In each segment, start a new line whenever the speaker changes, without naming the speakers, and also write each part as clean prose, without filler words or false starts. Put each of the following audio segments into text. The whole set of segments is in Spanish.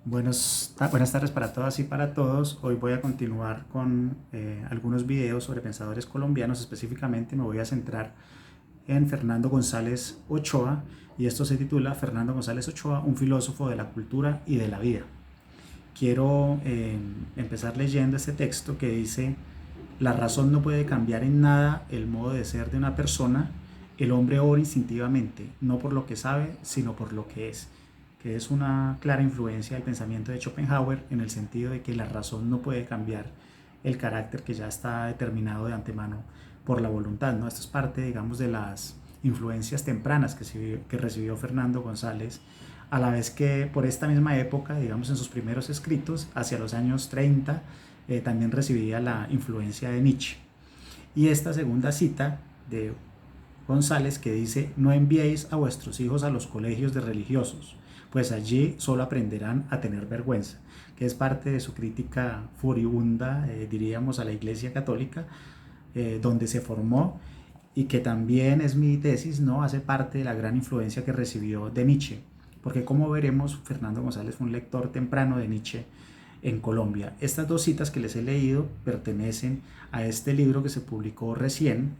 Buenas tardes para todas y para todos. Hoy voy a continuar con algunos videos sobre pensadores colombianos. Específicamente me voy a centrar en Fernando González Ochoa, y esto se titula Fernando González Ochoa, un filósofo de la cultura y de la vida. Quiero empezar leyendo este texto que dice: la razón no puede cambiar en nada el modo de ser de una persona. El hombre obra instintivamente, no por lo que sabe, sino por lo que es una clara influencia del pensamiento de Schopenhauer, en el sentido de que la razón no puede cambiar el carácter que ya está determinado de antemano por la voluntad, ¿no? Esto es parte, digamos, de las influencias tempranas que recibió Fernando González, a la vez que por esta misma época, digamos, en sus primeros escritos, hacia los años 30, también recibía la influencia de Nietzsche. Y esta segunda cita de González, que dice: no enviéis a vuestros hijos a los colegios de religiosos, pues allí solo aprenderán a tener vergüenza, que es parte de su crítica furibunda, diríamos, a la Iglesia Católica, donde se formó, y que también es mi tesis, ¿no? Hace parte de la gran influencia que recibió de Nietzsche, porque como veremos, Fernando González fue un lector temprano de Nietzsche en Colombia. Estas dos citas que les he leído pertenecen a este libro que se publicó recién,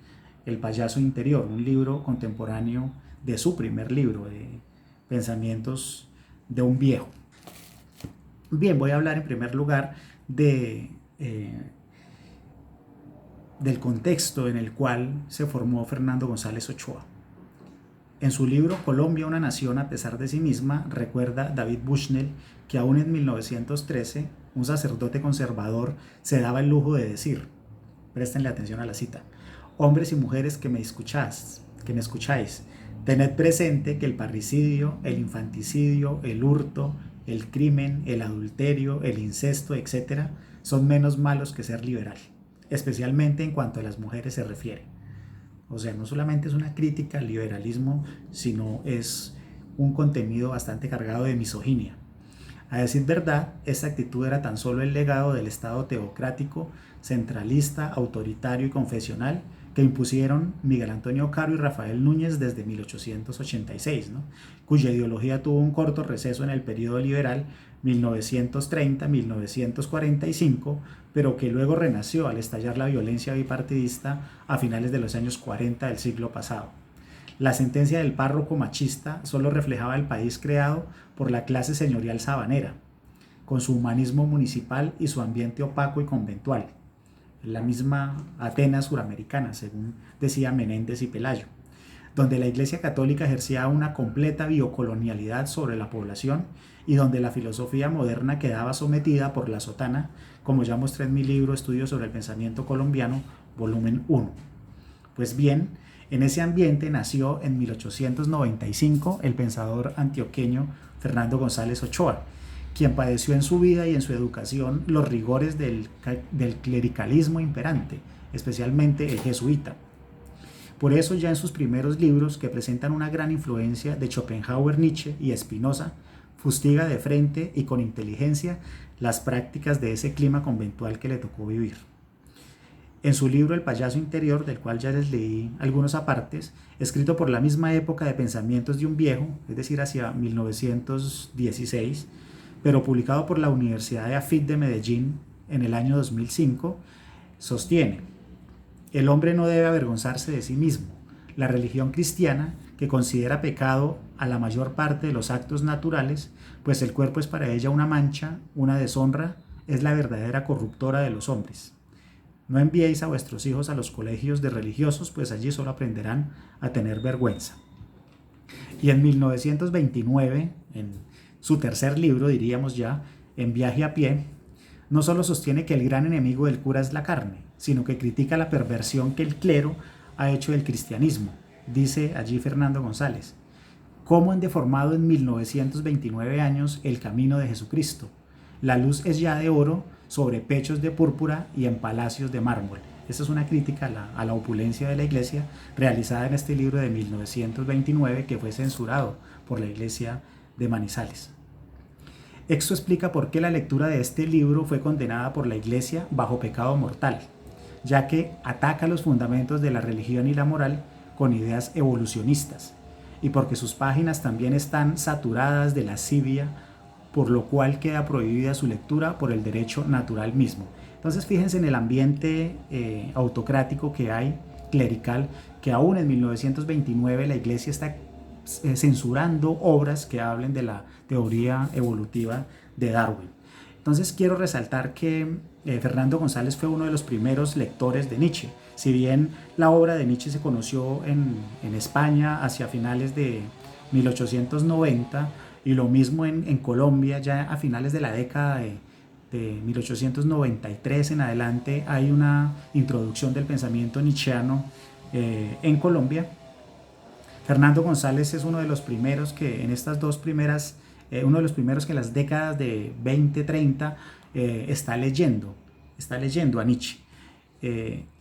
El payaso interior, un libro contemporáneo de su primer libro, de Pensamientos de un viejo. Bien, voy a hablar en primer lugar del contexto en el cual se formó Fernando González Ochoa. En su libro Colombia, una nación a pesar de sí misma, recuerda David Bushnell que aún en 1913 un sacerdote conservador se daba el lujo de decir, préstenle atención a la cita: hombres y mujeres que me escucháis, tened presente que el parricidio, el infanticidio, el hurto, el crimen, el adulterio, el incesto, etc., son menos malos que ser liberal, especialmente en cuanto a las mujeres se refiere. O sea, no solamente es una crítica al liberalismo, sino es un contenido bastante cargado de misoginia. A decir verdad, esta actitud era tan solo el legado del Estado teocrático, centralista, autoritario y confesional que impusieron Miguel Antonio Caro y Rafael Núñez desde 1886, ¿no? Cuya ideología tuvo un corto receso en el periodo liberal 1930-1945, pero que luego renació al estallar la violencia bipartidista a finales de los años 40 del siglo pasado. La sentencia del párroco machista solo reflejaba el país creado por la clase señorial sabanera, con su humanismo municipal y su ambiente opaco y conventual. La misma Atenas suramericana, según decía Menéndez y Pelayo, donde la Iglesia Católica ejercía una completa biocolonialidad sobre la población y donde la filosofía moderna quedaba sometida por la sotana, como ya mostré en mi libro Estudios sobre el Pensamiento Colombiano, volumen 1. Pues bien, en ese ambiente nació en 1895 el pensador antioqueño Fernando González Ochoa, quien padeció en su vida y en su educación los rigores del clericalismo imperante, especialmente el jesuita. Por eso ya en sus primeros libros, que presentan una gran influencia de Schopenhauer, Nietzsche y Spinoza, fustiga de frente y con inteligencia las prácticas de ese clima conventual que le tocó vivir. En su libro El payaso interior, del cual ya les leí algunos apartes, escrito por la misma época de Pensamientos de un viejo, es decir, hacia 1916, pero publicado por la Universidad de AFIT de Medellín en el año 2005, sostiene: el hombre no debe avergonzarse de sí mismo. La religión cristiana, que considera pecado a la mayor parte de los actos naturales, pues el cuerpo es para ella una mancha, una deshonra, es la verdadera corruptora de los hombres. No enviéis a vuestros hijos a los colegios de religiosos, pues allí solo aprenderán a tener vergüenza. Y en 1929, en su tercer libro, diríamos ya, En viaje a pie, no solo sostiene que el gran enemigo del cura es la carne, sino que critica la perversión que el clero ha hecho del cristianismo. Dice allí Fernando González: ¿cómo han deformado en 1929 años el camino de Jesucristo? La luz es ya de oro sobre pechos de púrpura y en palacios de mármol. Esta es una crítica a la opulencia de la iglesia, realizada en este libro de 1929, que fue censurado por la iglesia de Manizales. Esto explica por qué la lectura de este libro fue condenada por la iglesia bajo pecado mortal, ya que ataca los fundamentos de la religión y la moral con ideas evolucionistas, y porque sus páginas también están saturadas de lascivia por lo cual queda prohibida su lectura por el derecho natural mismo. Entonces fíjense en el ambiente autocrático que hay, clerical, que aún en 1929 la Iglesia está censurando obras que hablen de la teoría evolutiva de Darwin. Entonces quiero resaltar que Fernando González fue uno de los primeros lectores de Nietzsche. Si bien la obra de Nietzsche se conoció en España hacia finales de 1890 y lo mismo en Colombia ya a finales de la década de 1893 en adelante hay una introducción del pensamiento nietzscheano en Colombia. Fernando González es uno de los primeros que en estas dos primeras, uno de los primeros que en las décadas de 20, 30 está leyendo a Nietzsche.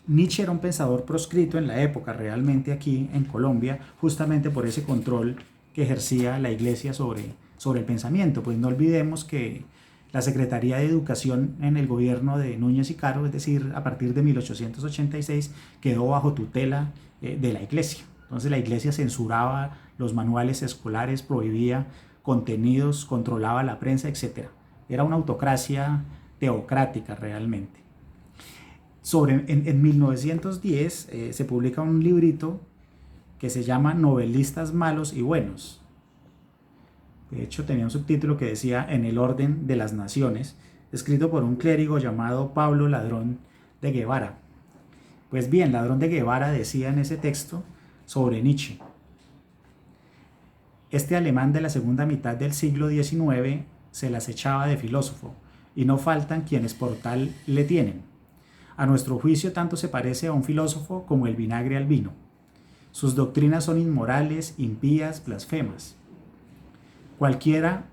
Nietzsche era un pensador proscrito en la época realmente aquí en Colombia, justamente por ese control que ejercía la Iglesia sobre el pensamiento. Pues no olvidemos que la Secretaría de Educación en el gobierno de Núñez y Caro, es decir, a partir de 1886, quedó bajo tutela de la Iglesia. Entonces la Iglesia censuraba los manuales escolares, prohibía contenidos, controlaba la prensa, etc. Era una autocracia teocrática realmente. En 1910 se publica un librito que se llama Novelistas malos y buenos. De hecho tenía un subtítulo que decía En el orden de las naciones, escrito por un clérigo llamado Pablo Ladrón de Guevara. Pues bien, Ladrón de Guevara decía en ese texto sobre Nietzsche: este alemán de la segunda mitad del siglo XIX se las echaba de filósofo, y no faltan quienes por tal le tienen. A nuestro juicio tanto se parece a un filósofo como el vinagre al vino. Sus doctrinas son inmorales, impías, blasfemas. Cualquiera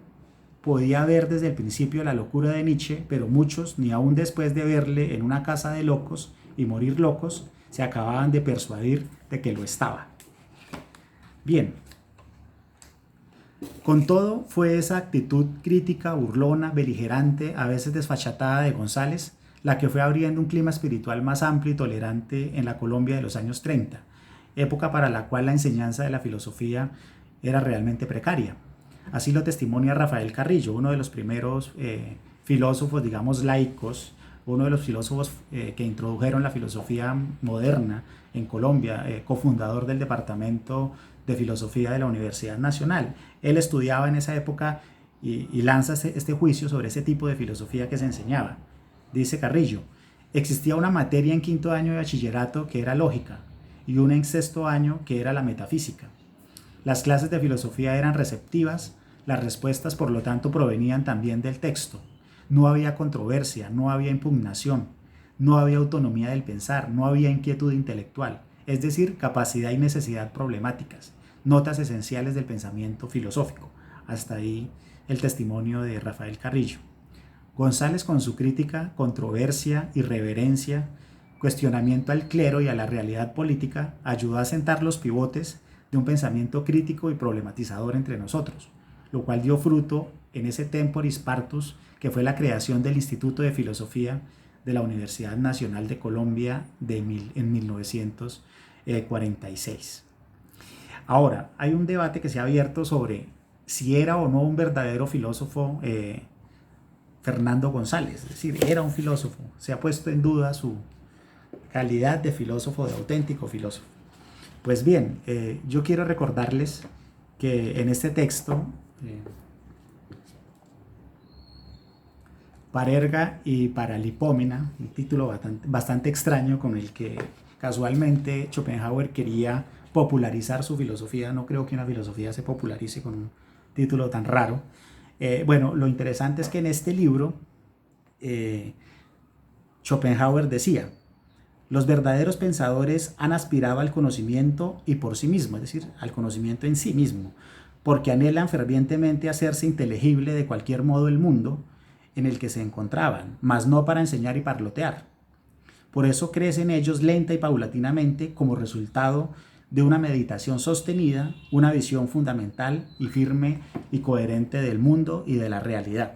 podía ver desde el principio la locura de Nietzsche, pero muchos, ni aun después de verle en una casa de locos y morir locos, se acababan de persuadir de que lo estaba. Bien, con todo, fue esa actitud crítica, burlona, beligerante, a veces desfachatada de González, la que fue abriendo un clima espiritual más amplio y tolerante en la Colombia de los años 30, época para la cual la enseñanza de la filosofía era realmente precaria. Así lo testimonia Rafael Carrillo, uno de los primeros filósofos, digamos, laicos, uno de los filósofos que introdujeron la filosofía moderna en Colombia, cofundador del Departamento de Filosofía de la Universidad Nacional. Él estudiaba en esa época y lanza este juicio sobre ese tipo de filosofía que se enseñaba. Dice Carrillo: existía una materia en quinto año de bachillerato que era lógica y una en sexto año que era la metafísica. Las clases de filosofía eran receptivas, las respuestas por lo tanto provenían también del texto. No había controversia, no había impugnación, no había autonomía del pensar, no había inquietud intelectual, es decir, capacidad y necesidad problemáticas, notas esenciales del pensamiento filosófico. Hasta ahí el testimonio de Rafael Carrillo. González, con su crítica, controversia, irreverencia, cuestionamiento al clero y a la realidad política, ayudó a sentar los pivotes de un pensamiento crítico y problematizador entre nosotros, lo cual dio fruto en ese temporis partus que fue la creación del Instituto de Filosofía de la Universidad Nacional de Colombia en 1946. Ahora, hay un debate que se ha abierto sobre si era o no un verdadero filósofo Fernando González, es decir, era un filósofo. Se ha puesto en duda su calidad de filósofo, de auténtico filósofo. Pues bien, yo quiero recordarles que en este texto, Parerga y Paralipómena, un título bastante extraño con el que casualmente Schopenhauer quería popularizar su filosofía. No creo que una filosofía se popularice con un título tan raro. Bueno, lo interesante es que en este libro Schopenhauer decía: los verdaderos pensadores han aspirado al conocimiento y por sí mismo, es decir, al conocimiento en sí mismo, porque anhelan fervientemente hacerse inteligible de cualquier modo el mundo en el que se encontraban, mas no para enseñar y parlotear. Por eso crece en ellos lenta y paulatinamente como resultado de una meditación sostenida, una visión fundamental y firme y coherente del mundo y de la realidad.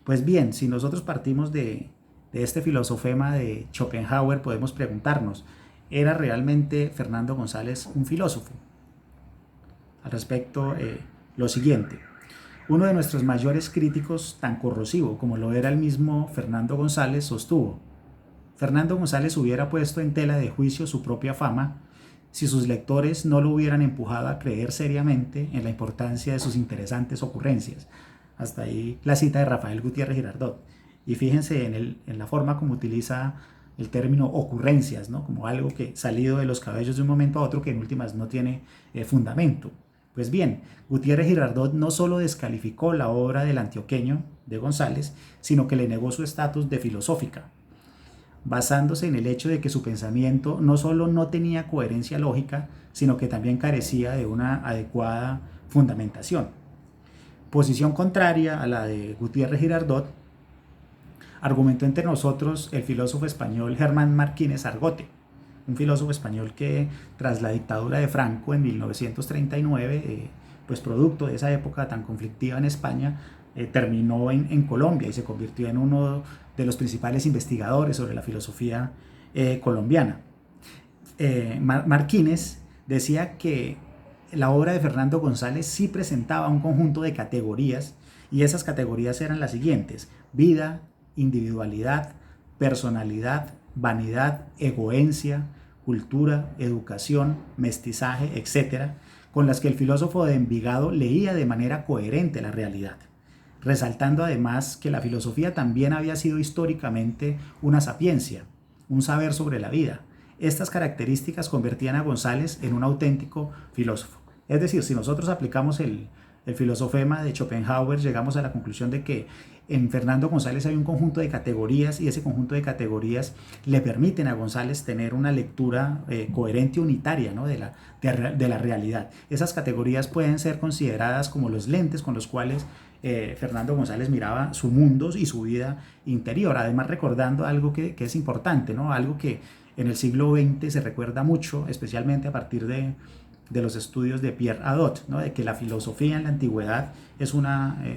Pues bien, si nosotros partimos de este filosofema de Schopenhauer, podemos preguntarnos: ¿era realmente Fernando González un filósofo? Al respecto, lo siguiente: Uno de nuestros mayores críticos, tan corrosivo como lo era el mismo Fernando González, sostuvo: Fernando González hubiera puesto en tela de juicio su propia fama si sus lectores no lo hubieran empujado a creer seriamente en la importancia de sus interesantes ocurrencias. Hasta ahí la cita de Rafael Gutiérrez Girardot. Y fíjense en la forma como utiliza el término ocurrencias, ¿no? Como algo que salido de los cabellos de un momento a otro que en últimas no tiene fundamento. Pues bien, Gutiérrez Girardot no solo descalificó la obra del antioqueño de González, sino que le negó su estatus de filosófica, basándose en el hecho de que su pensamiento no solo no tenía coherencia lógica, sino que también carecía de una adecuada fundamentación. Posición contraria a la de Gutiérrez Girardot, argumentó entre nosotros el filósofo español Germán Martínez Argote, un filósofo español que tras la dictadura de Franco en 1939, pues producto de esa época tan conflictiva en España, terminó en Colombia y se convirtió en uno de los principales investigadores sobre la filosofía colombiana. Martínez decía que la obra de Fernando González sí presentaba un conjunto de categorías, y esas categorías eran las siguientes: vida, individualidad, personalidad, vanidad, egoencia, cultura, educación, mestizaje, etc., con las que el filósofo de Envigado leía de manera coherente la realidad, resaltando además que la filosofía también había sido históricamente una sapiencia, un saber sobre la vida. Estas características convertían a González en un auténtico filósofo. Es decir, si nosotros aplicamos el filosofema de Schopenhauer, llegamos a la conclusión de que en Fernando González hay un conjunto de categorías, y ese conjunto de categorías le permiten a González tener una lectura coherente y unitaria, ¿no? de la realidad. Esas categorías pueden ser consideradas como los lentes con los cuales Fernando González miraba su mundo y su vida interior, además recordando algo que es importante, ¿no? Algo que en el siglo XX se recuerda mucho, especialmente a partir de los estudios de Pierre Hadot, ¿no? De que la filosofía en la antigüedad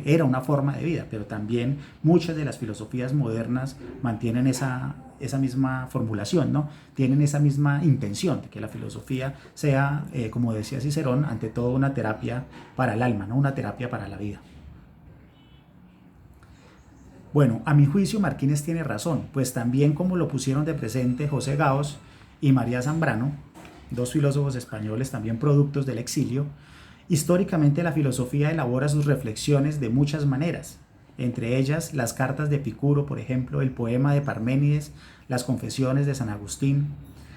era una forma de vida, pero también muchas de las filosofías modernas mantienen esa misma formulación, ¿no? Tienen esa misma intención de que la filosofía sea, como decía Cicerón, ante todo una terapia para el alma, ¿no? Una terapia para la vida. Bueno, a mi juicio Martínez tiene razón, pues también como lo pusieron de presente José Gaos y María Zambrano, dos filósofos españoles también productos del exilio, históricamente la filosofía elabora sus reflexiones de muchas maneras, entre ellas las cartas de Epicuro, por ejemplo, el poema de Parménides, las confesiones de San Agustín,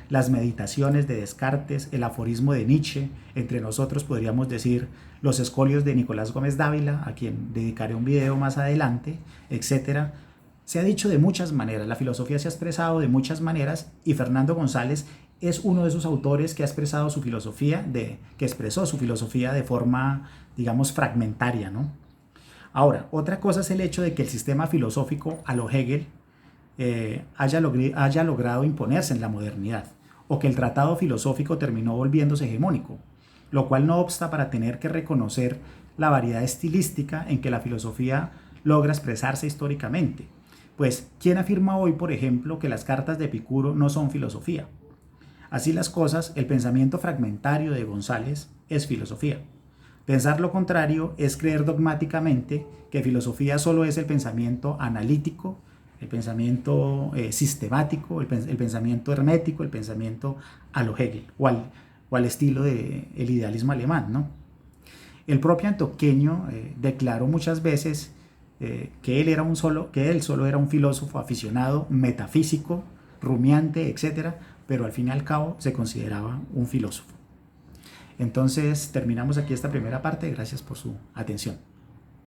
las meditaciones de Descartes, el aforismo de Nietzsche, entre nosotros podríamos decir los escolios de Nicolás Gómez Dávila, a quien dedicaré un video más adelante, etc. Se ha dicho de muchas maneras, la filosofía se ha expresado de muchas maneras, y Fernando González es uno de esos autores que ha expresado su filosofía, que expresó su filosofía de forma, digamos, fragmentaria, ¿no? Ahora, otra cosa es el hecho de que el sistema filosófico a lo Hegel haya logrado imponerse en la modernidad, o que el tratado filosófico terminó volviéndose hegemónico, lo cual no obsta para tener que reconocer la variedad estilística en que la filosofía logra expresarse históricamente. Pues, ¿quién afirma hoy, por ejemplo, que las cartas de Epicuro no son filosofía? Así las cosas, el pensamiento fragmentario de González es filosofía. Pensar lo contrario es creer dogmáticamente que filosofía solo es el pensamiento analítico, el pensamiento sistemático, el pensamiento hermético, el pensamiento a lo Hegel, o al estilo del idealismo alemán, ¿no? El propio Antioqueño declaró muchas veces que él solo era un filósofo aficionado, metafísico, rumiante, etc., pero al fin y al cabo se consideraba un filósofo. Entonces terminamos aquí esta primera parte. Gracias por su atención.